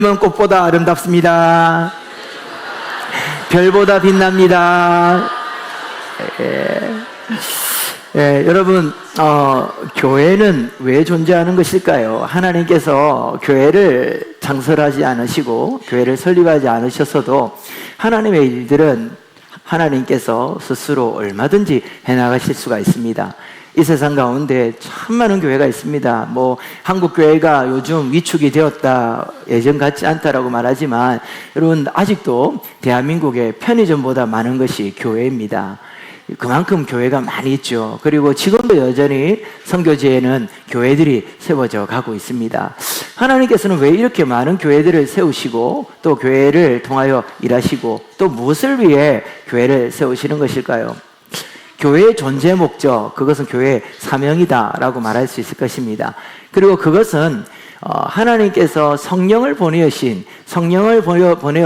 꽃보다 아름답습니다. 별보다 빛납니다. 여러분, 교회는 왜 존재하는 것일까요? 하나님께서 교회를 창설하지 않으시고 교회를 설립하지 않으셨어도 하나님의 일들은 하나님께서 스스로 얼마든지 해나가실 수가 있습니다. 이 세상 가운데 참 많은 교회가 있습니다. 한국 교회가 요즘 위축이 되었다, 예전 같지 않다라고 말하지만 여러분, 아직도 대한민국의 편의점보다 많은 것이 교회입니다. 그만큼 교회가 많이 있죠. 그리고 지금도 여전히 선교지에는 교회들이 세워져 가고 있습니다. 하나님께서는 왜 이렇게 많은 교회들을 세우시고 또 교회를 통하여 일하시고 또 무엇을 위해 교회를 세우시는 것일까요? 교회의 존재 목적, 그것은 교회의 사명이다라고 말할 수 있을 것입니다. 그리고 그것은 하나님께서 성령을 보내어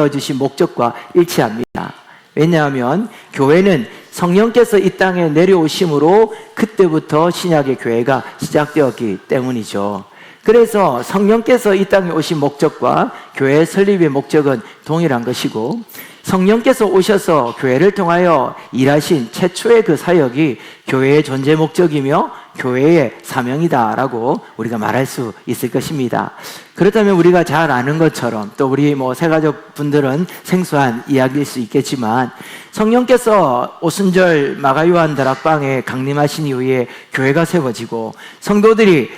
주신 목적과 일치합니다. 왜냐하면 교회는 성령께서 이 땅에 내려오심으로 그때부터 신약의 교회가 시작되었기 때문이죠. 그래서 성령께서 이 땅에 오신 목적과 교회의 설립의 목적은 동일한 것이고, 성령께서 오셔서 교회를 통하여 일하신 최초의 그 사역이 교회의 존재 목적이며 교회의 사명이다라고 우리가 말할 수 있을 것입니다. 그렇다면 우리가 잘 아는 것처럼, 또 우리 새가족 분들은 생소한 이야기일 수 있겠지만, 성령께서 오순절 마가요한 다락방에 강림하신 이후에 교회가 세워지고 성도들이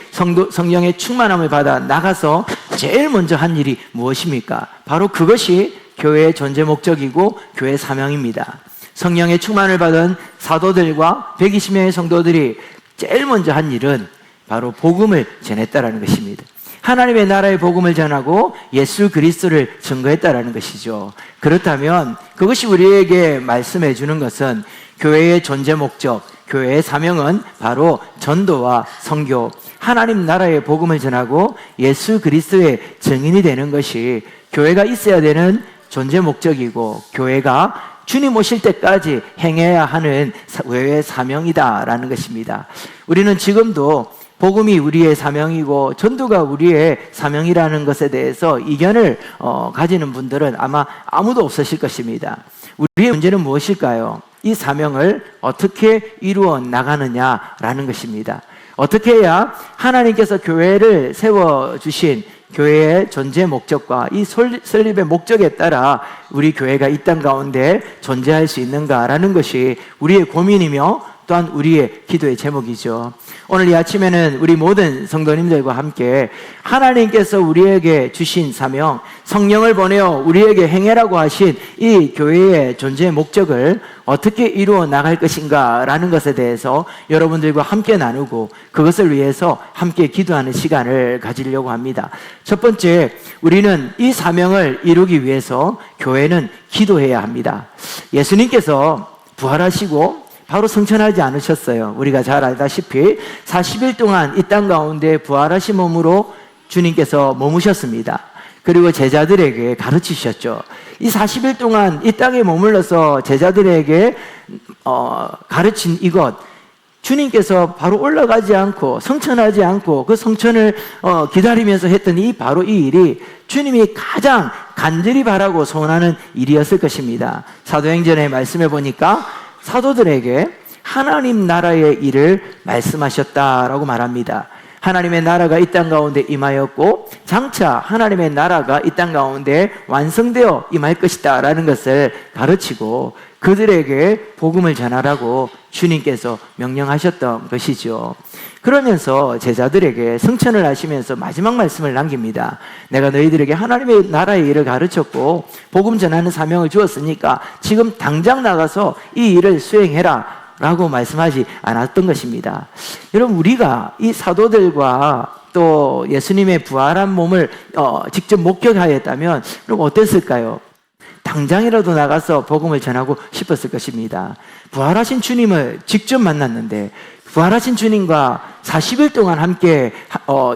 성령의 충만함을 받아 나가서 제일 먼저 한 일이 무엇입니까? 바로 그것이 교회의 존재 목적이고 교회의 사명입니다. 성령의 충만을 받은 사도들과 120명의 성도들이 제일 먼저 한 일은 바로 복음을 전했다라는 것입니다. 하나님의 나라의 복음을 전하고 예수 그리스도를 증거했다라는 것이죠. 그렇다면 그것이 우리에게 말씀해 주는 것은 교회의 존재 목적, 교회의 사명은 바로 전도와 선교, 하나님 나라의 복음을 전하고 예수 그리스도의 증인이 되는 것이 교회가 있어야 되는 존재 목적이고, 교회가 주님 오실 때까지 행해야 하는 교회의 사명이다라는 것입니다. 우리는 지금도 복음이 우리의 사명이고 전도가 우리의 사명이라는 것에 대해서 이견을 가지는 분들은 아마 아무도 없으실 것입니다. 우리의 문제는 무엇일까요? 이 사명을 어떻게 이루어 나가느냐라는 것입니다. 어떻게 해야 하나님께서 교회를 세워주신 교회의 존재 목적과 이 설립의 목적에 따라 우리 교회가 이 땅 가운데 존재할 수 있는가라는 것이 우리의 고민이며 또한 우리의 기도의 제목이죠. 오늘 이 아침에는 우리 모든 성도님들과 함께 하나님께서 우리에게 주신 사명, 성령을 보내어 우리에게 행해라고 하신 이 교회의 존재 목적을 어떻게 이루어 나갈 것인가 라는 것에 대해서 여러분들과 함께 나누고 그것을 위해서 함께 기도하는 시간을 가지려고 합니다. 첫 번째, 우리는 이 사명을 이루기 위해서 교회는 기도해야 합니다. 예수님께서 부활하시고 바로 승천하지 않으셨어요. 우리가 잘 알다시피 40일 동안 이 땅 가운데 부활하신 몸으로 주님께서 머무셨습니다. 그리고 제자들에게 가르치셨죠. 이 40일 동안 이 땅에 머물러서 제자들에게 가르친 이것, 주님께서 바로 올라가지 않고 성천하지 않고 그 성천을 기다리면서 했던 바로 이 일이 주님이 가장 간절히 바라고 소원하는 일이었을 것입니다. 사도행전에 말씀해 보니까 사도들에게 하나님 나라의 일을 말씀하셨다라고 말합니다. 하나님의 나라가 이 땅 가운데 임하였고 장차 하나님의 나라가 이 땅 가운데 완성되어 임할 것이다 라는 것을 가르치고 그들에게 복음을 전하라고 주님께서 명령하셨던 것이죠. 그러면서 제자들에게 승천을 하시면서 마지막 말씀을 남깁니다. 내가 너희들에게 하나님의 나라의 일을 가르쳤고 복음 전하는 사명을 주었으니까 지금 당장 나가서 이 일을 수행해라 라고 말씀하지 않았던 것입니다. 여러분, 우리가 이 사도들과 또 예수님의 부활한 몸을 직접 목격하였다면 그럼 어땠을까요? 당장이라도 나가서 복음을 전하고 싶었을 것입니다. 부활하신 주님을 직접 만났는데 부활하신 주님과 40일 동안 함께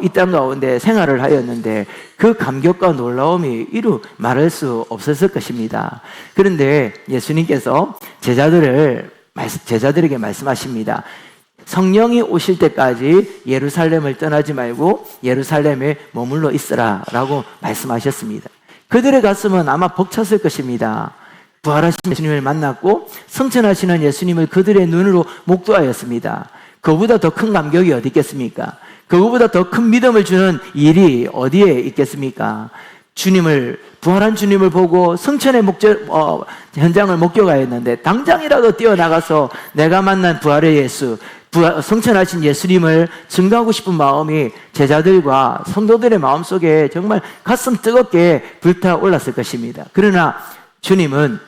이 땅 가운데 생활을 하였는데 그 감격과 놀라움이 이루 말할 수 없었을 것입니다. 그런데 예수님께서 제자들에게 말씀하십니다. 성령이 오실 때까지 예루살렘을 떠나지 말고 예루살렘에 머물러 있으라 라고 말씀하셨습니다. 그들의 가슴은 아마 벅찼을 것입니다. 부활하신 예수님을 만났고 승천하시는 예수님을 그들의 눈으로 목도하였습니다. 그보다 더 큰 감격이 어디 있겠습니까? 그보다 더 큰 믿음을 주는 일이 어디에 있겠습니까? 부활한 주님을 보고 승천의 현장을 목격하였는데 당장이라도 뛰어나가서 내가 만난 부활의 예수, 승천하신 예수님을 증거하고 싶은 마음이 제자들과 성도들의 마음속에 정말 가슴 뜨겁게 불타올랐을 것입니다. 그러나 주님은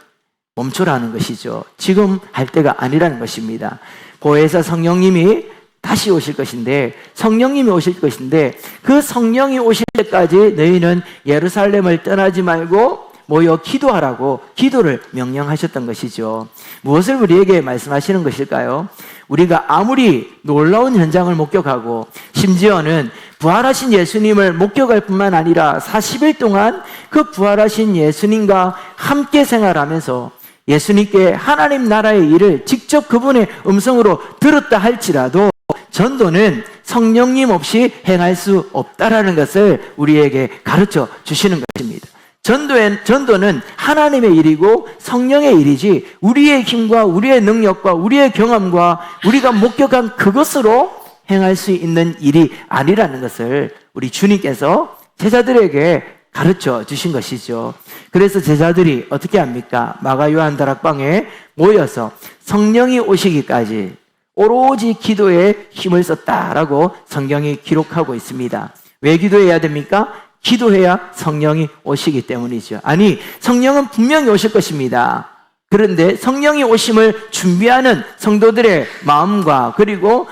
멈추라는 것이죠. 지금 할 때가 아니라는 것입니다. 보혜사 성령님이 다시 오실 것인데, 성령님이 오실 것인데, 그 성령이 오실 때까지 너희는 예루살렘을 떠나지 말고 모여 기도하라고 기도를 명령하셨던 것이죠. 무엇을 우리에게 말씀하시는 것일까요? 우리가 아무리 놀라운 현장을 목격하고 심지어는 부활하신 예수님을 목격할 뿐만 아니라 40일 동안 그 부활하신 예수님과 함께 생활하면서 예수님께 하나님 나라의 일을 직접 그분의 음성으로 들었다 할지라도 전도는 성령님 없이 행할 수 없다라는 것을 우리에게 가르쳐 주시는 것입니다. 전도는 하나님의 일이고 성령의 일이지 우리의 힘과 우리의 능력과 우리의 경험과 우리가 목격한 그것으로 행할 수 있는 일이 아니라는 것을 우리 주님께서 제자들에게 가르쳐 주신 것이죠. 그래서 제자들이 어떻게 합니까? 마가 요한 다락방에 모여서 성령이 오시기까지 오로지 기도에 힘을 썼다라고 성경이 기록하고 있습니다. 왜 기도해야 됩니까? 기도해야 성령이 오시기 때문이죠. 아니, 성령은 분명히 오실 것입니다. 그런데 성령이 오심을 준비하는 성도들의 마음과 그리고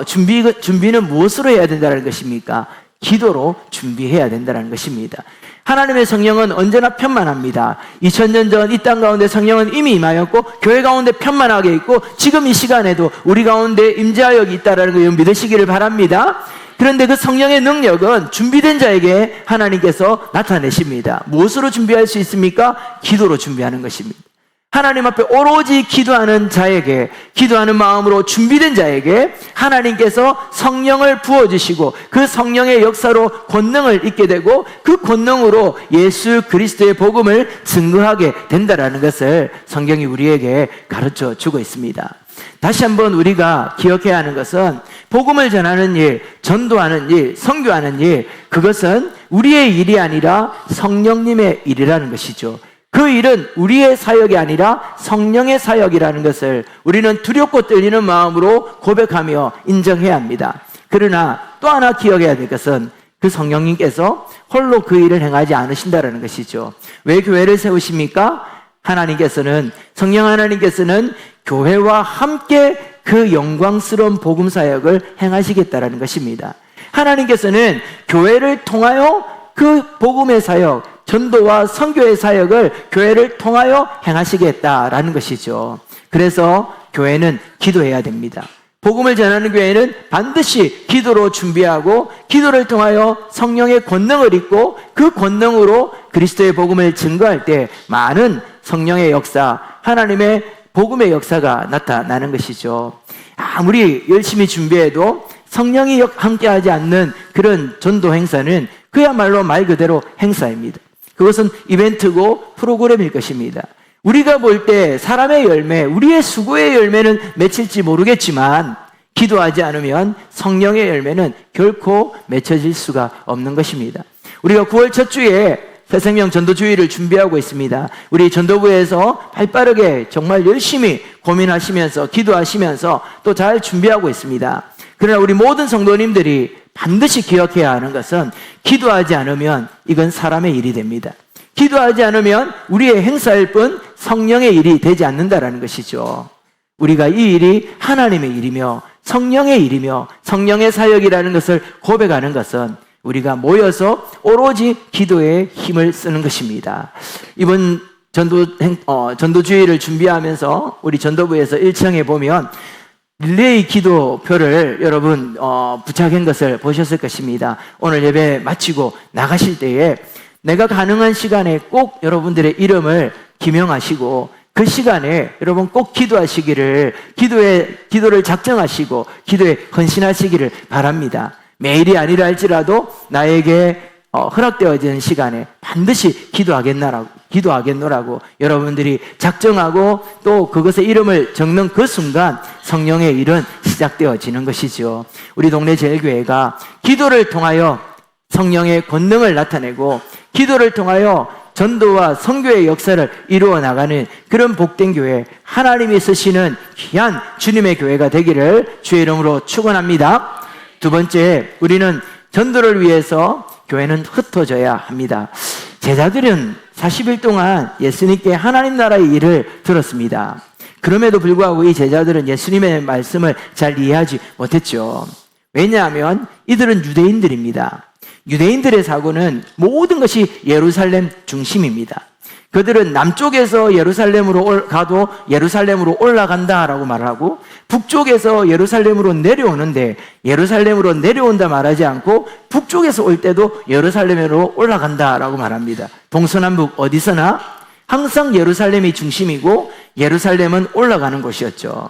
준비는 무엇으로 해야 된다는 것입니까? 기도로 준비해야 된다는 것입니다. 하나님의 성령은 언제나 편만합니다. 2000년 전 이 땅 가운데 성령은 이미 임하였고 교회 가운데 편만하게 있고 지금 이 시간에도 우리 가운데 임재하여 있다는 걸 믿으시기를 바랍니다. 그런데 그 성령의 능력은 준비된 자에게 하나님께서 나타내십니다. 무엇으로 준비할 수 있습니까? 기도로 준비하는 것입니다. 하나님 앞에 오로지 기도하는 자에게, 기도하는 마음으로 준비된 자에게 하나님께서 성령을 부어주시고 그 성령의 역사로 권능을 잊게 되고 그 권능으로 예수 그리스도의 복음을 증거하게 된다는 것을 성경이 우리에게 가르쳐 주고 있습니다. 다시 한번 우리가 기억해야 하는 것은 복음을 전하는 일, 전도하는 일, 선교하는 일, 그것은 우리의 일이 아니라 성령님의 일이라는 것이죠. 그 일은 우리의 사역이 아니라 성령의 사역이라는 것을 우리는 두렵고 떨리는 마음으로 고백하며 인정해야 합니다. 그러나 또 하나 기억해야 될 것은 그 성령님께서 홀로 그 일을 행하지 않으신다는 것이죠. 왜 교회를 세우십니까? 성령 하나님께서는 교회와 함께 그 영광스러운 복음 사역을 행하시겠다라는 것입니다. 하나님께서는 교회를 통하여 그 복음의 사역, 전도와 선교의 사역을 교회를 통하여 행하시겠다라는 것이죠. 그래서 교회는 기도해야 됩니다. 복음을 전하는 교회는 반드시 기도로 준비하고 기도를 통하여 성령의 권능을 입고 그 권능으로 그리스도의 복음을 증거할 때 많은 성령의 역사, 하나님의 복음의 역사가 나타나는 것이죠. 아무리 열심히 준비해도 성령이 함께하지 않는 그런 전도 행사는 그야말로 말 그대로 행사입니다. 그것은 이벤트고 프로그램일 것입니다. 우리가 볼 때 사람의 열매, 우리의 수고의 열매는 맺힐지 모르겠지만 기도하지 않으면 성령의 열매는 결코 맺혀질 수가 없는 것입니다. 우리가 9월 첫 주에 새생명 전도주의를 준비하고 있습니다. 우리 전도부에서 발빠르게 정말 열심히 고민하시면서 기도하시면서 또 잘 준비하고 있습니다. 그러나 우리 모든 성도님들이 반드시 기억해야 하는 것은 기도하지 않으면 이건 사람의 일이 됩니다. 기도하지 않으면 우리의 행사일 뿐 성령의 일이 되지 않는다라는 것이죠. 우리가 이 일이 하나님의 일이며 성령의 일이며 성령의 사역이라는 것을 고백하는 것은 우리가 모여서 오로지 기도에 힘을 쓰는 것입니다. 이번 전도주의를 준비하면서 우리 전도부에서 1층에 보면 릴레이 기도표를 여러분 부착한 것을 보셨을 것입니다. 오늘 예배 마치고 나가실 때에 내가 가능한 시간에 꼭 여러분들의 이름을 기명하시고 그 시간에 여러분 꼭 기도하시기를, 기도를 작정하시고 기도에 헌신하시기를 바랍니다. 매일이 아니라 할지라도 나에게 허락되어지는 시간에 반드시 기도하겠노라고 여러분들이 작정하고 또 그것의 이름을 적는 그 순간 성령의 일은 시작되어지는 것이죠. 우리 동네 제일교회가 기도를 통하여 성령의 권능을 나타내고 기도를 통하여 전도와 선교의 역사를 이루어 나가는 그런 복된 교회, 하나님이 쓰시는 귀한 주님의 교회가 되기를 주의 이름으로 축원합니다. 두 번째, 우리는 전도를 위해서 교회는 흩어져야 합니다. 제자들은 40일 동안 예수님께 하나님 나라의 일을 들었습니다. 그럼에도 불구하고 이 제자들은 예수님의 말씀을 잘 이해하지 못했죠. 왜냐하면 이들은 유대인들입니다. 유대인들의 사고는 모든 것이 예루살렘 중심입니다. 그들은 남쪽에서 예루살렘으로 가도 예루살렘으로 올라간다라고 말하고, 북쪽에서 예루살렘으로 내려오는데 예루살렘으로 내려온다 말하지 않고 북쪽에서 올 때도 예루살렘으로 올라간다라고 말합니다. 동서남북 어디서나 항상 예루살렘이 중심이고 예루살렘은 올라가는 곳이었죠.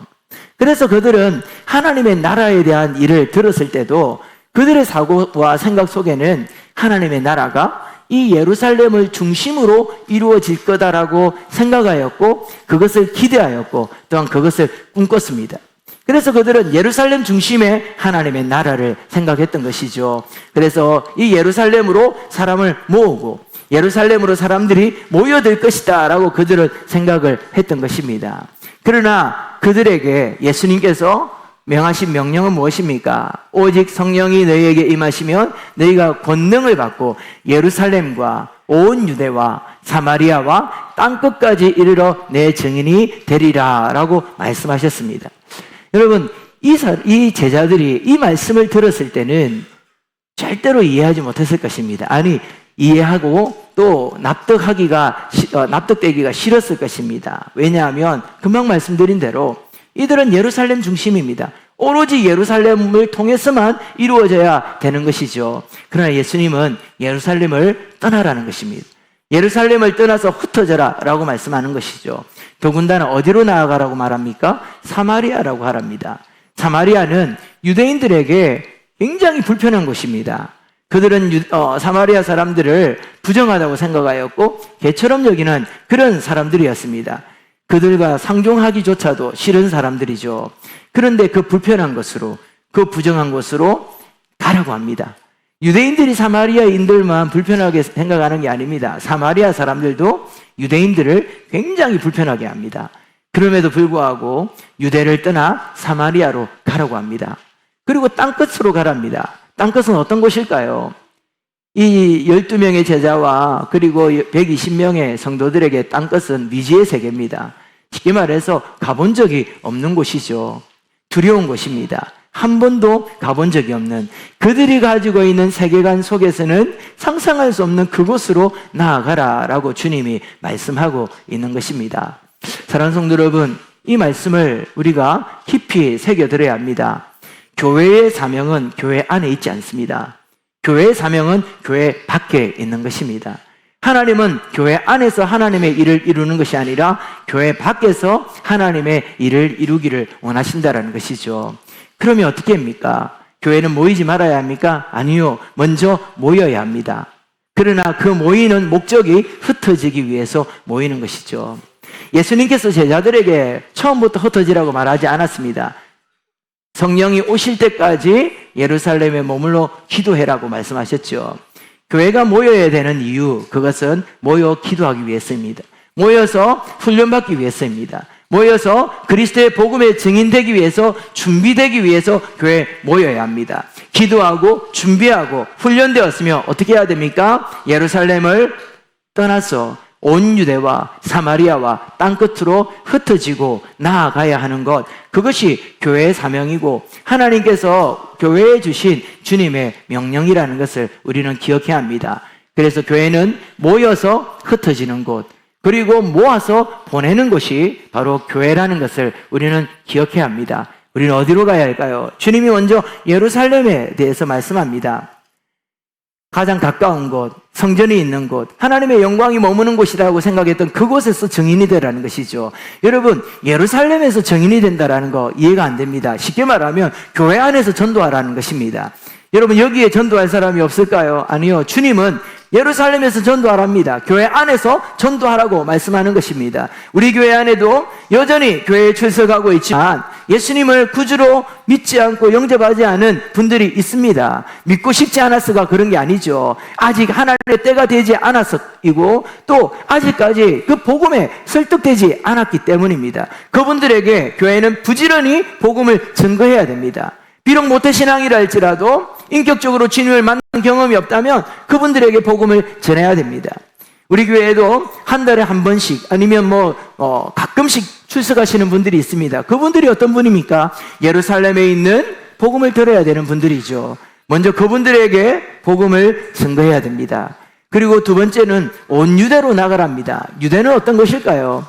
그래서 그들은 하나님의 나라에 대한 일을 들었을 때도 그들의 사고와 생각 속에는 하나님의 나라가 이 예루살렘을 중심으로 이루어질 거다라고 생각하였고 그것을 기대하였고 또한 그것을 꿈꿨습니다. 그래서 그들은 예루살렘 중심의 하나님의 나라를 생각했던 것이죠. 그래서 이 예루살렘으로 사람을 모으고 예루살렘으로 사람들이 모여들 것이다 라고 그들은 생각을 했던 것입니다. 그러나 그들에게 예수님께서 명하신 명령은 무엇입니까? 오직 성령이 너희에게 임하시면 너희가 권능을 받고 예루살렘과 온 유대와 사마리아와 땅끝까지 이르러 내 증인이 되리라 라고 말씀하셨습니다. 여러분, 이 제자들이 이 말씀을 들었을 때는 절대로 이해하지 못했을 것입니다. 아니, 이해하고 또 납득되기가 싫었을 것입니다. 왜냐하면 금방 말씀드린 대로 이들은 예루살렘 중심입니다. 오로지 예루살렘을 통해서만 이루어져야 되는 것이죠. 그러나 예수님은 예루살렘을 떠나라는 것입니다. 예루살렘을 떠나서 흩어져라 라고 말씀하는 것이죠. 더군다나 어디로 나아가라고 말합니까? 사마리아라고 하랍니다. 사마리아는 유대인들에게 굉장히 불편한 곳입니다. 그들은 사마리아 사람들을 부정하다고 생각하였고 개처럼 여기는 그런 사람들이었습니다. 그들과 상종하기조차도 싫은 사람들이죠. 그런데 그 불편한 곳으로, 그 부정한 곳으로 가라고 합니다. 유대인들이 사마리아인들만 불편하게 생각하는 게 아닙니다. 사마리아 사람들도 유대인들을 굉장히 불편하게 합니다. 그럼에도 불구하고 유대를 떠나 사마리아로 가라고 합니다. 그리고 땅끝으로 가랍니다. 땅끝은 어떤 곳일까요? 이 12명의 제자와 그리고 120명의 성도들에게 땅끝은 미지의 세계입니다. 쉽게 말해서 가본 적이 없는 곳이죠. 두려운 곳입니다. 한 번도 가본 적이 없는, 그들이 가지고 있는 세계관 속에서는 상상할 수 없는 그곳으로 나아가라라고 주님이 말씀하고 있는 것입니다. 사랑하는 성도 여러분, 이 말씀을 우리가 깊이 새겨들어야 합니다. 교회의 사명은 교회 안에 있지 않습니다. 교회의 사명은 교회 밖에 있는 것입니다. 하나님은 교회 안에서 하나님의 일을 이루는 것이 아니라 교회 밖에서 하나님의 일을 이루기를 원하신다는 것이죠. 그러면 어떻게 합니까? 교회는 모이지 말아야 합니까? 아니요. 먼저 모여야 합니다. 그러나 그 모이는 목적이 흩어지기 위해서 모이는 것이죠. 예수님께서 제자들에게 처음부터 흩어지라고 말하지 않았습니다. 성령이 오실 때까지 예루살렘에 머물러 기도해라고 말씀하셨죠. 교회가 모여야 되는 이유, 그것은 모여 기도하기 위해서입니다. 모여서 훈련받기 위해서입니다. 모여서 그리스도의 복음의 증인되기 위해서, 준비되기 위해서 교회에 모여야 합니다. 기도하고 준비하고 훈련되었으면 어떻게 해야 됩니까? 예루살렘을 떠나서 온 유대와 사마리아와 땅끝으로 흩어지고 나아가야 하는 것, 그것이 교회의 사명이고 하나님께서 교회에 주신 주님의 명령이라는 것을 우리는 기억해야 합니다. 그래서 교회는 모여서 흩어지는 곳, 그리고 모아서 보내는 곳이 바로 교회라는 것을 우리는 기억해야 합니다. 우리는 어디로 가야 할까요? 주님이 먼저 예루살렘에 대해서 말씀합니다. 가장 가까운 곳, 성전이 있는 곳, 하나님의 영광이 머무는 곳이라고 생각했던 그곳에서 증인이 되라는 것이죠. 여러분, 예루살렘에서 증인이 된다라는 거 이해가 안 됩니다. 쉽게 말하면 교회 안에서 전도하라는 것입니다. 여러분, 여기에 전도할 사람이 없을까요? 아니요. 주님은 예루살렘에서 전도하랍니다. 교회 안에서 전도하라고 말씀하는 것입니다. 우리 교회 안에도 여전히 교회에 출석하고 있지만 예수님을 구주로 믿지 않고 영접하지 않은 분들이 있습니다. 믿고 싶지 않아서가 그런 게 아니죠. 아직 하나님의 때가 되지 않아서이고 또 아직까지 그 복음에 설득되지 않았기 때문입니다. 그분들에게 교회는 부지런히 복음을 증거해야 됩니다. 비록 모태신앙이라 할지라도 인격적으로 주님을 만난 경험이 없다면 그분들에게 복음을 전해야 됩니다. 우리 교회에도 한 달에 한 번씩 아니면 가끔씩 출석하시는 분들이 있습니다. 그분들이 어떤 분입니까? 예루살렘에 있는 복음을 들어야 되는 분들이죠. 먼저 그분들에게 복음을 증거해야 됩니다. 그리고 두 번째는 온 유대로 나가랍니다. 유대는 어떤 것일까요?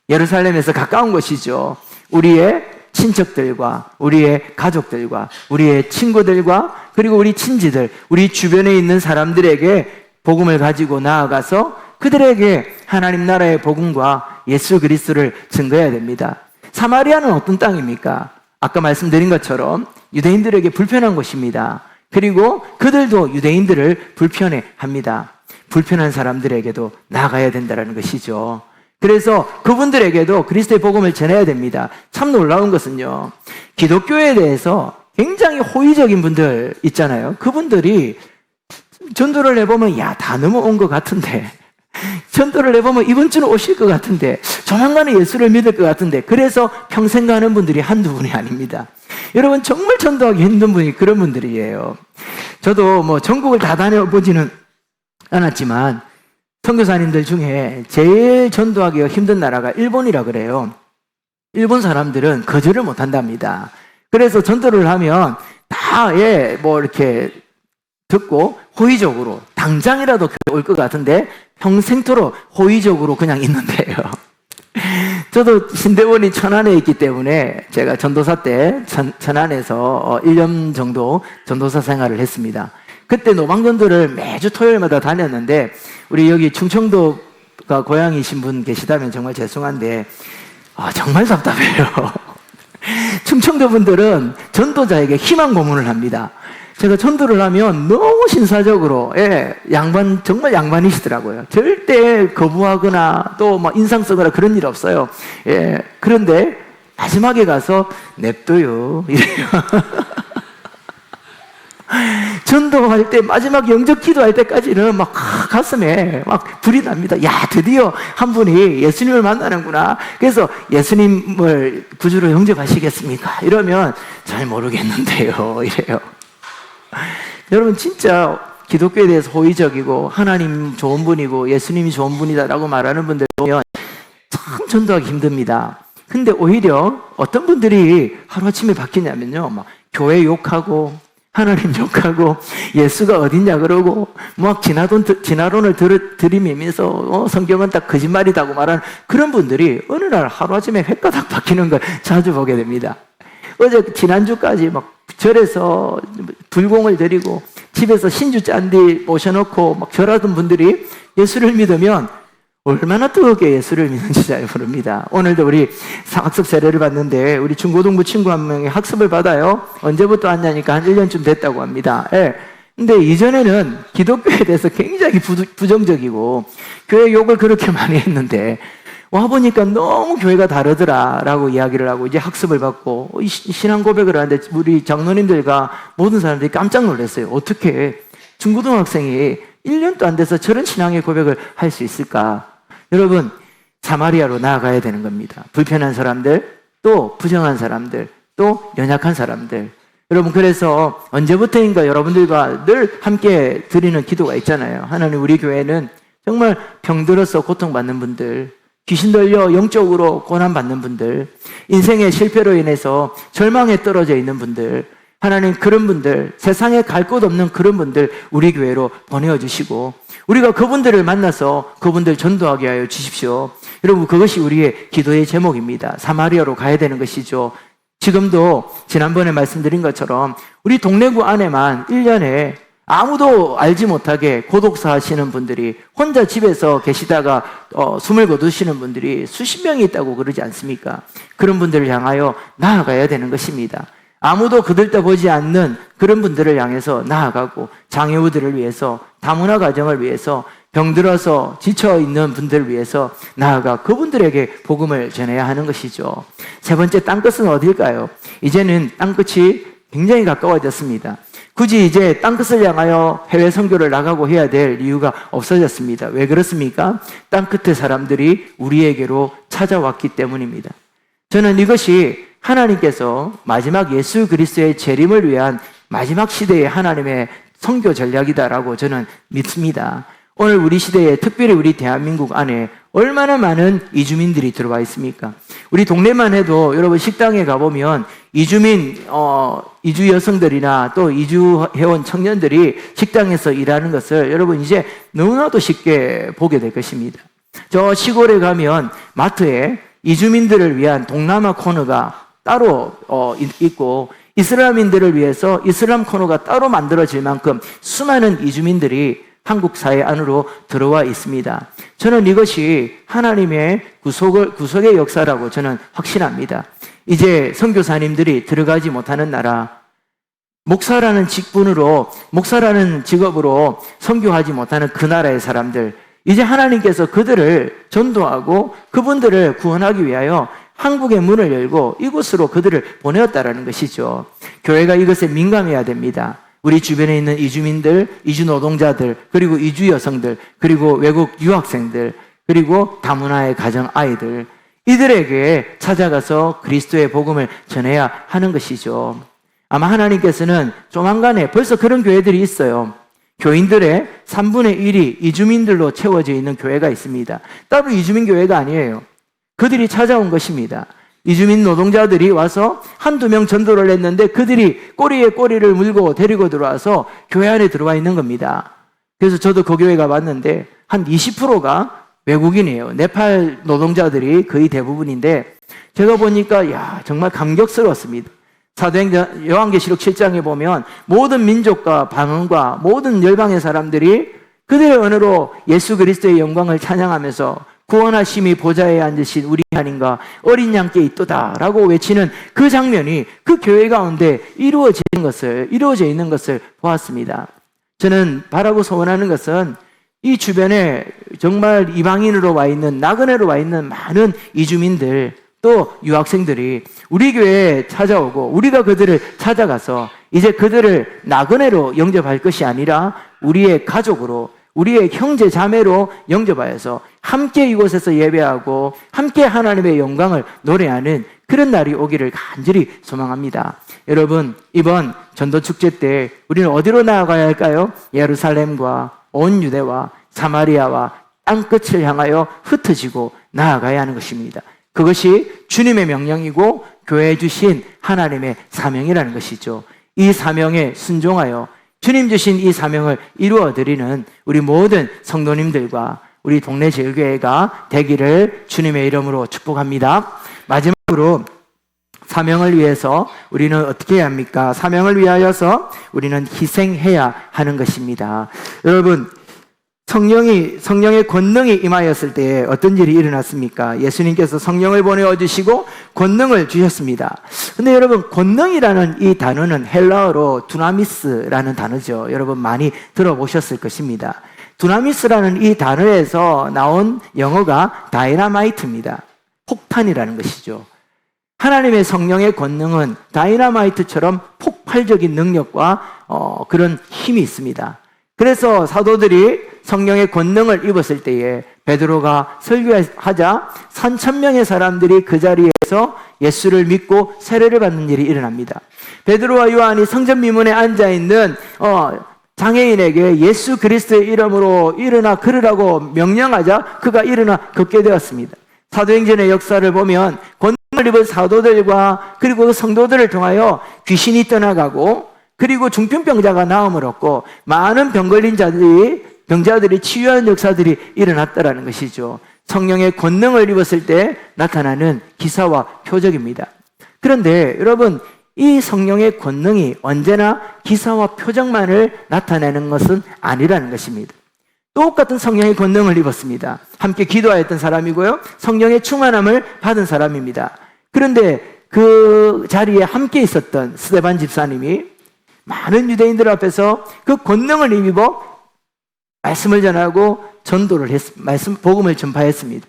예루살렘에서 가까운 것이죠. 우리의 친척들과 우리의 가족들과 우리의 친구들과 그리고 우리 친지들, 우리 주변에 있는 사람들에게 복음을 가지고 나아가서 그들에게 하나님 나라의 복음과 예수 그리스도를 증거해야 됩니다. 사마리아는 어떤 땅입니까? 아까 말씀드린 것처럼 유대인들에게 불편한 곳입니다. 그리고 그들도 유대인들을 불편해합니다. 불편한 사람들에게도 나아가야 된다는 것이죠. 그래서 그분들에게도 그리스도의 복음을 전해야 됩니다. 참 놀라운 것은요, 기독교에 대해서 굉장히 호의적인 분들 있잖아요. 그분들이 전도를 해보면 다 넘어온 것 같은데, 전도를 해보면 이번 주는 오실 것 같은데, 조만간에 예수를 믿을 것 같은데, 그래서 평생 가는 분들이 한두 분이 아닙니다. 여러분, 정말 전도하기 힘든 분이 그런 분들이에요. 저도 전국을 다 다녀보지는 않았지만 선교사님들 중에 제일 전도하기가 힘든 나라가 일본이라 그래요. 일본 사람들은 거절을 못 한답니다. 그래서 전도를 하면 다 이렇게 듣고 호의적으로 당장이라도 올 것 같은데 평생토록 호의적으로 그냥 있는데요. 저도 신대원이 천안에 있기 때문에 제가 전도사 때 천안에서 1년 정도 전도사 생활을 했습니다. 그때 노방전도를 매주 토요일마다 다녔는데 우리 여기 충청도가 고향이신 분 계시다면 정말 죄송한데 정말 답답해요. 충청도 분들은 전도자에게 희망 고문을 합니다. 제가 전도를 하면 너무 신사적으로 정말 양반이시더라고요. 절대 거부하거나 또 인상 쓰거나 그런 일 없어요. 그런데 마지막에 가서 냅둬요 이래요. 전도할 때 마지막 영접 기도할 때까지는 가슴에 불이 납니다. 드디어 한 분이 예수님을 만나는구나. 그래서 예수님을 구주로 영접하시겠습니까? 이러면 잘 모르겠는데요 이래요. 여러분, 진짜 기독교에 대해서 호의적이고 하나님 좋은 분이고 예수님이 좋은 분이다라고 말하는 분들 보면 참 전도하기 힘듭니다. 근데 오히려 어떤 분들이 하루아침에 바뀌냐면요, 교회 욕하고 하나님 욕하고 예수가 어딨냐 그러고 진화론을 들이밀면서 성경은 딱 거짓말이다고 말하는 그런 분들이 어느 날 하루아침에 획가닥 바뀌는 걸 자주 보게 됩니다. 지난주까지 절에서 불공을 드리고 집에서 신주 짠디 모셔놓고 절하던 분들이 예수를 믿으면 얼마나 뜨겁게 예수를 믿는지 잘 모릅니다. 오늘도 우리 학습 세례를 받는데 우리 중고등부 친구 한 명이 학습을 받아요. 언제부터 왔냐니까 한 1년쯤 됐다고 합니다. 근데 이전에는 기독교에 대해서 굉장히 부정적이고 교회 욕을 그렇게 많이 했는데 와보니까 너무 교회가 다르더라라고 이야기를 하고 이제 학습을 받고 신앙 고백을 하는데 우리 장로님들과 모든 사람들이 깜짝 놀랐어요. 어떻게 중고등학생이 1년도 안 돼서 저런 신앙의 고백을 할 수 있을까? 여러분, 사마리아로 나아가야 되는 겁니다. 불편한 사람들, 또 부정한 사람들, 또 연약한 사람들. 여러분, 그래서 언제부터인가 여러분들과 늘 함께 드리는 기도가 있잖아요. 하나님, 우리 교회는 정말 병들어서 고통받는 분들, 귀신 들려 영적으로 고난받는 분들, 인생의 실패로 인해서 절망에 떨어져 있는 분들, 하나님, 그런 분들, 세상에 갈 곳 없는 그런 분들 우리 교회로 보내어주시고 우리가 그분들을 만나서 그분들 전도하게 하여 주십시오. 여러분, 그것이 우리의 기도의 제목입니다. 사마리아로 가야 되는 것이죠. 지금도 지난번에 말씀드린 것처럼 우리 동래구 안에만 1년에 아무도 알지 못하게 고독사 하시는 분들이, 혼자 집에서 계시다가 숨을 거두시는 분들이 수십 명이 있다고 그러지 않습니까? 그런 분들을 향하여 나아가야 되는 것입니다. 아무도 그들도 보지 않는 그런 분들을 향해서 나아가고, 장애우들을 위해서, 다문화 가정을 위해서, 병들어서 지쳐있는 분들을 위해서 나아가 그분들에게 복음을 전해야 하는 것이죠. 세 번째, 땅끝은 어딜까요? 이제는 땅끝이 굉장히 가까워졌습니다. 굳이 이제 땅끝을 향하여 해외 선교를 나가고 해야 될 이유가 없어졌습니다. 왜 그렇습니까? 땅끝의 사람들이 우리에게로 찾아왔기 때문입니다. 저는 이것이 하나님께서 마지막 예수 그리스도의 재림을 위한 마지막 시대의 하나님의 선교 전략이다라고 저는 믿습니다. 오늘 우리 시대에, 특별히 우리 대한민국 안에 얼마나 많은 이주민들이 들어와 있습니까? 우리 동네만 해도 여러분 식당에 가보면 이주 여성들이나 또 이주해온 청년들이 식당에서 일하는 것을 여러분 이제 너무나도 쉽게 보게 될 것입니다. 저 시골에 가면 마트에 이주민들을 위한 동남아 코너가 따로 있고, 이슬람인들을 위해서 이슬람 코너가 따로 만들어질 만큼 수많은 이주민들이 한국 사회 안으로 들어와 있습니다. 저는 이것이 하나님의 구속의 역사라고 저는 확신합니다. 이제 선교사님들이 들어가지 못하는 나라, 목사라는 직업으로 선교하지 못하는 그 나라의 사람들, 이제 하나님께서 그들을 전도하고 그분들을 구원하기 위하여 한국의 문을 열고 이곳으로 그들을 보내었다라는 것이죠. 교회가 이것에 민감해야 됩니다. 우리 주변에 있는 이주민들, 이주 노동자들, 그리고 이주 여성들, 그리고 외국 유학생들, 그리고 다문화의 가정 아이들, 이들에게 찾아가서 그리스도의 복음을 전해야 하는 것이죠. 아마 하나님께서는 조만간에, 벌써 그런 교회들이 있어요. 교인들의 3분의 1이 이주민들로 채워져 있는 교회가 있습니다. 따로 이주민 교회가 아니에요. 그들이 찾아온 것입니다. 이주민 노동자들이 와서 한두 명 전도를 했는데 그들이 꼬리에 꼬리를 물고 데리고 들어와서 교회 안에 들어와 있는 겁니다. 그래서 저도 그 교회 가봤는데 한 20%가 외국인이에요. 네팔 노동자들이 거의 대부분인데, 제가 보니까 정말 감격스러웠습니다. 사도행전 요한계시록 7장에 보면 모든 민족과 방언과 모든 열방의 사람들이 그들의 언어로 예수 그리스도의 영광을 찬양하면서 구원하심이 보좌에 앉으신 우리 하나님과 어린 양께 있도다 라고 외치는 그 장면이 그 교회 가운데 이루어져 있는 것을 보았습니다. 저는 바라고 소원하는 것은 이 주변에 정말 이방인으로 와 있는, 나그네로 와 있는 많은 이주민들, 또 유학생들이 우리 교회에 찾아오고 우리가 그들을 찾아가서 이제 그들을 나그네로 영접할 것이 아니라 우리의 가족으로, 우리의 형제 자매로 영접하여서 함께 이곳에서 예배하고 함께 하나님의 영광을 노래하는 그런 날이 오기를 간절히 소망합니다. 여러분, 이번 전도축제 때 우리는 어디로 나아가야 할까요? 예루살렘과 온 유대와 사마리아와 땅끝을 향하여 흩어지고 나아가야 하는 것입니다. 그것이 주님의 명령이고 교회에 주신 하나님의 사명이라는 것이죠. 이 사명에 순종하여 주님 주신 이 사명을 이루어드리는 우리 모든 성도님들과 우리 동네 제일교회가 되기를 주님의 이름으로 축복합니다. 마지막으로 사명을 위해서 우리는 어떻게 해야 합니까? 사명을 위하여서 우리는 희생해야 하는 것입니다. 여러분, 성령의 권능이 임하였을 때 어떤 일이 일어났습니까? 예수님께서 성령을 보내어 주시고 권능을 주셨습니다. 근데 여러분, 권능이라는 이 단어는 헬라어로 두나미스라는 단어죠. 여러분 많이 들어보셨을 것입니다. 두나미스라는 이 단어에서 나온 영어가 다이나마이트입니다. 폭탄이라는 것이죠. 하나님의 성령의 권능은 다이나마이트처럼 폭발적인 능력과 그런 힘이 있습니다. 그래서 사도들이 성령의 권능을 입었을 때에 베드로가 설교하자 3,000명의 사람들이 그 자리에서 예수를 믿고 세례를 받는 일이 일어납니다. 베드로와 요한이 성전 미문에 앉아있는 장애인에게 예수 그리스도의 이름으로 일어나 걸으라고 명령하자 그가 일어나 걷게 되었습니다. 사도행전의 역사를 보면 권능을 입은 사도들과 그리고 그 성도들을 통하여 귀신이 떠나가고, 그리고 중풍병자가 나음을 얻고 많은 병 걸린 병자들이 치유하는 역사들이 일어났다라는 것이죠. 성령의 권능을 입었을 때 나타나는 기사와 표적입니다. 그런데 여러분, 이 성령의 권능이 언제나 기사와 표적만을 나타내는 것은 아니라는 것입니다. 똑같은 성령의 권능을 입었습니다. 함께 기도하였던 사람이고요. 성령의 충만함을 받은 사람입니다. 그런데 그 자리에 함께 있었던 스데반 집사님이 많은 유대인들 앞에서 그 권능을 입어 말씀을 전하고 전도를 복음을 전파했습니다.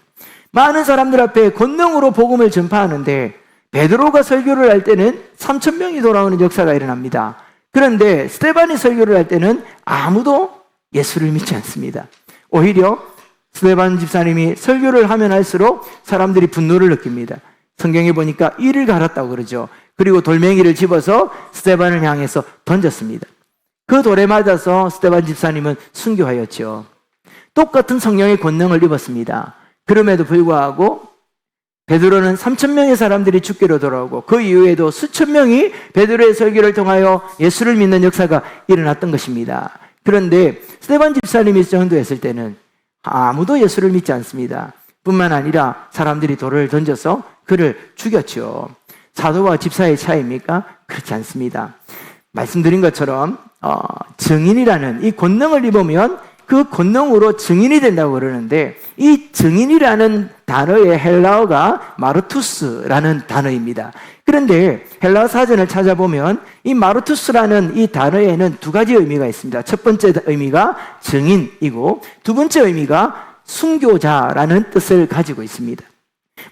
많은 사람들 앞에 권능으로 복음을 전파하는데 베드로가 설교를 할 때는 3,000명이 돌아오는 역사가 일어납니다. 그런데 스데반이 설교를 할 때는 아무도 예수를 믿지 않습니다. 오히려 스데반 집사님이 설교를 하면 할수록 사람들이 분노를 느낍니다. 성경에 보니까 이를 갈았다고 그러죠. 그리고 돌멩이를 집어서 스데반을 향해서 던졌습니다. 그 돌에 맞아서 스데반 집사님은 순교하였죠. 똑같은 성령의 권능을 입었습니다. 그럼에도 불구하고 베드로는 3,000명의 사람들이 죽기로 돌아오고 그 이후에도 수천 명이 베드로의 설교를 통하여 예수를 믿는 역사가 일어났던 것입니다. 그런데 스데반 집사님이 전도했을 때는 아무도 예수를 믿지 않습니다. 뿐만 아니라 사람들이 돌을 던져서 그를 죽였죠. 사도와 집사의 차이입니까? 그렇지 않습니다. 말씀드린 것처럼 증인이라는 이 권능을 입으면 그 권능으로 증인이 된다고 그러는데 이 증인이라는 단어의 헬라어가 마르투스라는 단어입니다. 그런데 헬라어 사전을 찾아보면 이 마르투스라는 이 단어에는 두 가지 의미가 있습니다. 첫 번째 의미가 증인이고 두 번째 의미가 순교자라는 뜻을 가지고 있습니다.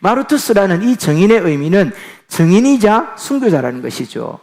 마르투스라는 이 증인의 의미는 증인이자 순교자라는 것이죠.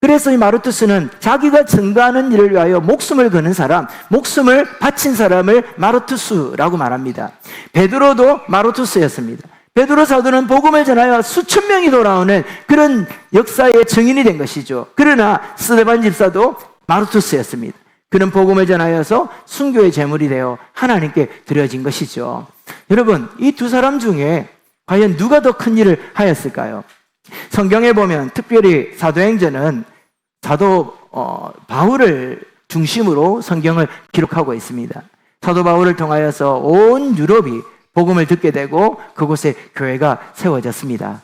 그래서 이 마르투스는 자기가 증거하는 일을 위하여 목숨을 거는 사람, 목숨을 바친 사람을 마르투스라고 말합니다. 베드로도 마르투스였습니다. 베드로 사도는 복음을 전하여 수천 명이 돌아오는 그런 역사의 증인이 된 것이죠. 그러나 스데반 집사도 마르투스였습니다. 그는 복음을 전하여서 순교의 제물이 되어 하나님께 드려진 것이죠. 여러분, 이 두 사람 중에 과연 누가 더 큰 일을 하였을까요? 성경에 보면 특별히 사도행전은 사도 바울을 중심으로 성경을 기록하고 있습니다. 사도 바울을 통하여서 온 유럽이 복음을 듣게 되고 그곳에 교회가 세워졌습니다.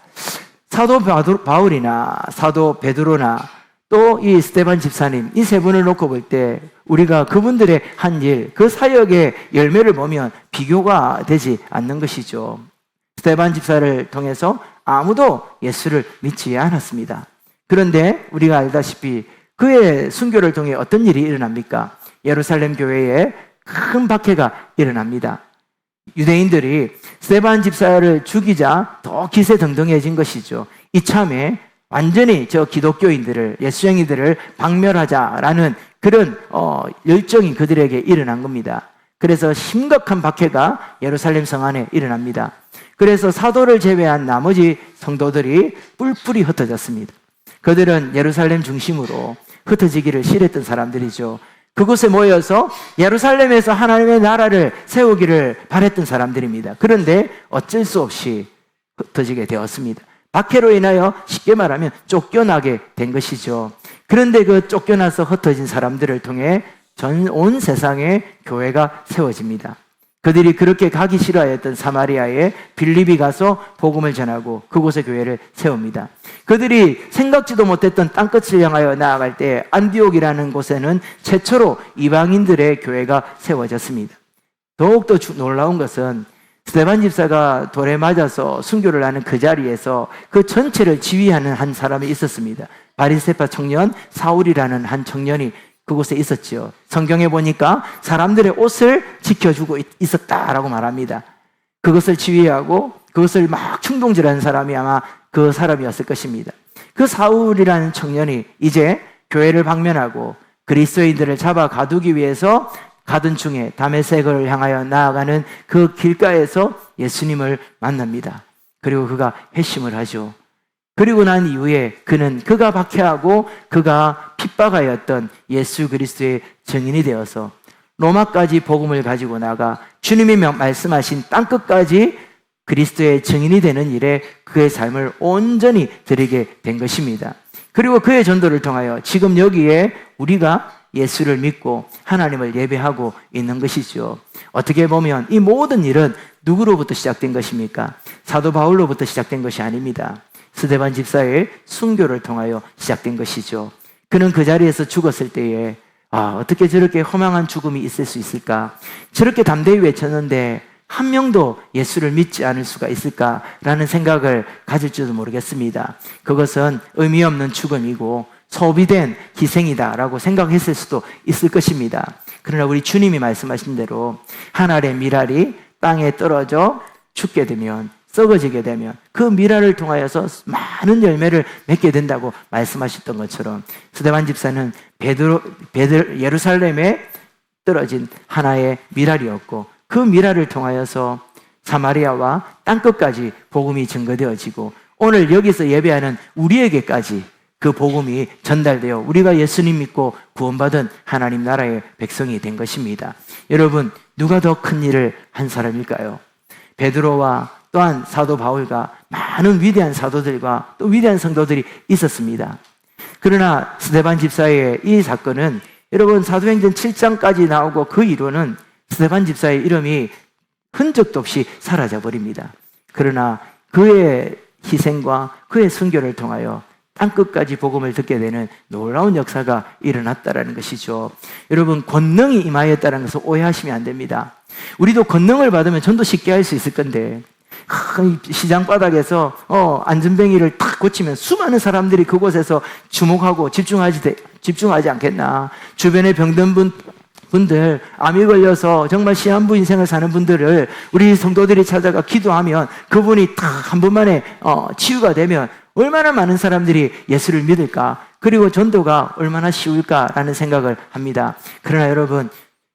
사도 바울이나 사도 베드로나 또 이 스데반 집사님 이 세 분을 놓고 볼 때 우리가 그분들의 한 일, 그 사역의 열매를 보면 비교가 되지 않는 것이죠. 스데반 집사를 통해서 아무도 예수를 믿지 않았습니다. 그런데 우리가 알다시피 그의 순교를 통해 어떤 일이 일어납니까? 예루살렘 교회에 큰 박해가 일어납니다. 유대인들이 스데반 집사를 죽이자 더 기세등등해진 것이죠. 이참에 완전히 저 기독교인들을, 예수쟁이들을 박멸하자라는 그런 열정이 그들에게 일어난 겁니다. 그래서 심각한 박해가 예루살렘 성 안에 일어납니다. 그래서 사도를 제외한 나머지 성도들이 뿔뿔이 흩어졌습니다. 그들은 예루살렘 중심으로 흩어지기를 싫어했던 사람들이죠. 그곳에 모여서 예루살렘에서 하나님의 나라를 세우기를 바랬던 사람들입니다. 그런데 어쩔 수 없이 흩어지게 되었습니다. 박해로 인하여 쉽게 말하면 쫓겨나게 된 것이죠. 그런데 그 쫓겨나서 흩어진 사람들을 통해 온 세상에 교회가 세워집니다. 그들이 그렇게 가기 싫어했던 사마리아에 빌립이 가서 복음을 전하고 그곳에 교회를 세웁니다. 그들이 생각지도 못했던 땅끝을 향하여 나아갈 때 안디옥이라는 곳에는 최초로 이방인들의 교회가 세워졌습니다. 더욱더 놀라운 것은 스데반 집사가 돌에 맞아서 순교를 하는 그 자리에서 그 전체를 지휘하는 한 사람이 있었습니다. 바리새파 청년 사울이라는 한 청년이 그곳에 있었지요. 성경에 보니까 사람들의 옷을 지켜주고 있었다라고 말합니다. 그것을 지휘하고 그것을 막 충동질하는 사람이 아마 그 사람이었을 것입니다. 그 사울이라는 청년이 이제 교회를 방면하고 그리스도인들을 잡아 가두기 위해서 가던 중에 다메섹을 향하여 나아가는 그 길가에서 예수님을 만납니다. 그리고 그가 회심을 하죠. 그리고 난 이후에 그는 그가 박해하고 그가 핍박하였던 예수 그리스도의 증인이 되어서 로마까지 복음을 가지고 나가 주님이 말씀하신 땅끝까지 그리스도의 증인이 되는 일에 그의 삶을 온전히 드리게 된 것입니다. 그리고 그의 전도를 통하여 지금 여기에 우리가 예수를 믿고 하나님을 예배하고 있는 것이죠. 어떻게 보면 이 모든 일은 누구로부터 시작된 것입니까? 사도 바울로부터 시작된 것이 아닙니다. 스데반 집사의 순교를 통하여 시작된 것이죠. 그는 그 자리에서 죽었을 때에 어떻게 저렇게 허망한 죽음이 있을 수 있을까? 저렇게 담대히 외쳤는데 한 명도 예수를 믿지 않을 수가 있을까라는 생각을 가질지도 모르겠습니다. 그것은 의미 없는 죽음이고 소비된 희생이다라고 생각했을 수도 있을 것입니다. 그러나 우리 주님이 말씀하신 대로 한 알의 밀알이 땅에 떨어져 죽게 되면, 썩어지게 되면 그 밀알을 통하여서 많은 열매를 맺게 된다고 말씀하셨던 것처럼 스데반 집사는 예루살렘에 떨어진 하나의 밀알이었고, 그 밀알을 통하여서 사마리아와 땅끝까지 복음이 증거되어지고, 오늘 여기서 예배하는 우리에게까지 그 복음이 전달되어 우리가 예수님 믿고 구원받은 하나님 나라의 백성이 된 것입니다. 여러분, 누가 더 큰 일을 한 사람일까요? 베드로와 또한 사도 바울과 많은 위대한 사도들과 또 위대한 성도들이 있었습니다. 그러나 스데반 집사의 이 사건은, 여러분, 사도행전 7장까지 나오고 그 이후로는 스데반 집사의 이름이 흔적도 없이 사라져 버립니다. 그러나 그의 희생과 그의 순교를 통하여 땅끝까지 복음을 듣게 되는 놀라운 역사가 일어났다는 것이죠. 여러분, 권능이 임하였다는 것을 오해하시면 안 됩니다. 우리도 권능을 받으면 전도 쉽게 할 수 있을 건데, 시장 바닥에서 안전뱅이를 탁 고치면 수많은 사람들이 그곳에서 주목하고 집중하지 않겠나. 주변에 병든 분들, 암이 걸려서 정말 시한부 인생을 사는 분들을 우리 성도들이 찾아가 기도하면 그분이 딱 한 번만에 치유가 되면 얼마나 많은 사람들이 예수를 믿을까, 그리고 전도가 얼마나 쉬울까라는 생각을 합니다. 그러나 여러분,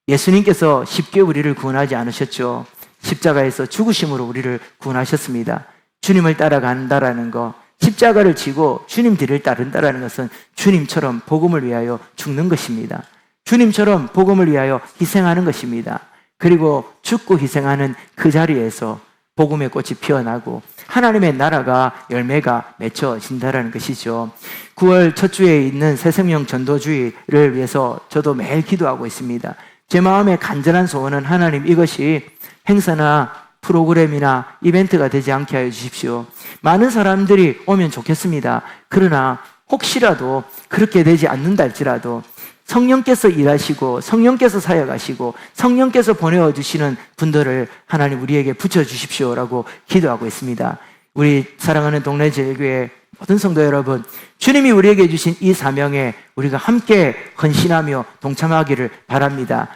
예수님께서 쉽게 우리를 구원하지 않으셨죠. 십자가에서 죽으심으로 우리를 구원하셨습니다. 주님을 따라간다라는 것, 십자가를 지고 주님 뒤를 따른다라는 것은 주님처럼 복음을 위하여 죽는 것입니다. 주님처럼 복음을 위하여 희생하는 것입니다. 그리고 죽고 희생하는 그 자리에서 복음의 꽃이 피어나고 하나님의 나라가 열매가 맺혀진다는 것이죠. 9월 첫 주에 있는 새생명 전도주의를 위해서 저도 매일 기도하고 있습니다. 제 마음의 간절한 소원은, 하나님, 이것이 행사나 프로그램이나 이벤트가 되지 않게 하여 주십시오. 많은 사람들이 오면 좋겠습니다. 그러나 혹시라도 그렇게 되지 않는다 할지라도 성령께서 일하시고 성령께서 사역하시고 성령께서 보내어 주시는 분들을 하나님 우리에게 붙여주십시오라고 기도하고 있습니다. 우리 사랑하는 동래제일교회 모든 성도 여러분, 주님이 우리에게 주신 이 사명에 우리가 함께 헌신하며 동참하기를 바랍니다.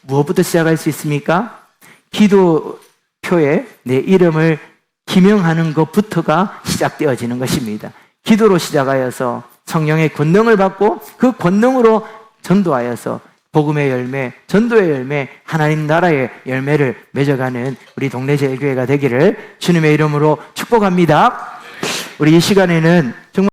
무엇부터 시작할 수 있습니까? 기도표에 내 이름을 기명하는 것부터가 시작되어지는 것입니다. 기도로 시작하여서 성령의 권능을 받고 그 권능으로 전도하여서 복음의 열매, 전도의 열매, 하나님 나라의 열매를 맺어가는 우리 동래제일교회가 되기를 주님의 이름으로 축복합니다. 우리 이 시간에는 정말